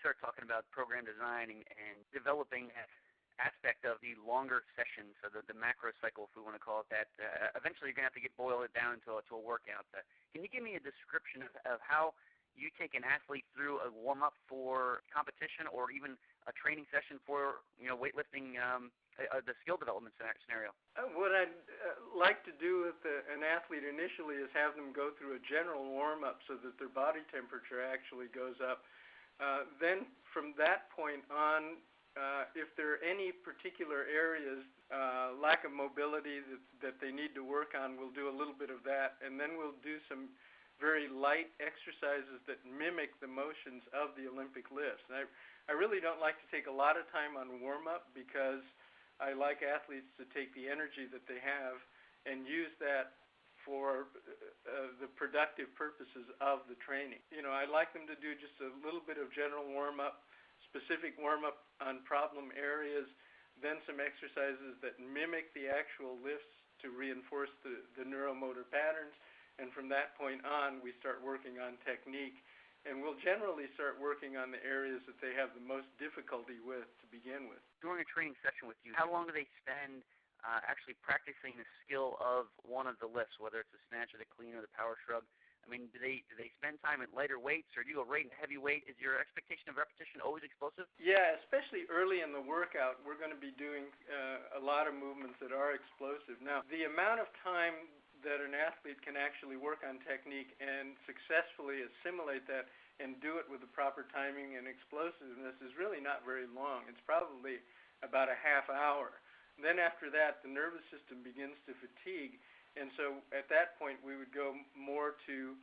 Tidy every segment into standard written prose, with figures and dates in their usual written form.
start talking about program design and developing that aspect of the longer sessions, so the macro cycle, if we want to call it that, eventually you're going to have to boil it down to a workout. Can you give me a description of how you take an athlete through a warm-up for competition or even a training session for weightlifting, the skill development scenario? What I'd like to do with an athlete initially is have them go through a general warm-up so that their body temperature actually goes up. Then from that point on, if there are any particular areas, lack of mobility that they need to work on, we'll do a little bit of that, and then we'll do some very light exercises that mimic the motions of the Olympic lifts. And I really don't like to take a lot of time on warm-up because I like athletes to take the energy that they have and use that for the productive purposes of the training. I like them to do just a little bit of general warm-up, specific warm-up on problem areas, then some exercises that mimic the actual lifts to reinforce the neuromotor patterns, and from that point on, we start working on technique, and we'll generally start working on the areas that they have the most difficulty with to begin with. During a training session with you, how long do they spend actually practicing the skill of one of the lifts, whether it's the snatch or the clean or the power shrug? I mean, do they spend time at lighter weights, or do you go right into heavy weight? Is your expectation of repetition always explosive? Yeah, especially early in the workout, we're going to be doing a lot of movements that are explosive. Now, the amount of time that an athlete can actually work on technique and successfully assimilate that and do it with the proper timing and explosiveness is really not very long. It's probably about a half hour. Then after that, the nervous system begins to fatigue, and so at that point we would go more to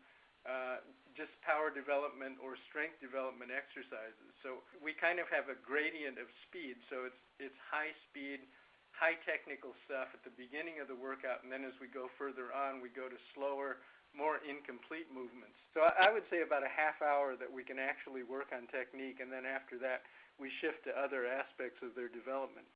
just power development or strength development exercises. So we kind of have a gradient of speed, so it's high speed, high technical stuff at the beginning of the workout, and then as we go further on, we go to slower, more incomplete movements. So I would say about a half hour that we can actually work on technique, and then after that, we shift to other aspects of their development.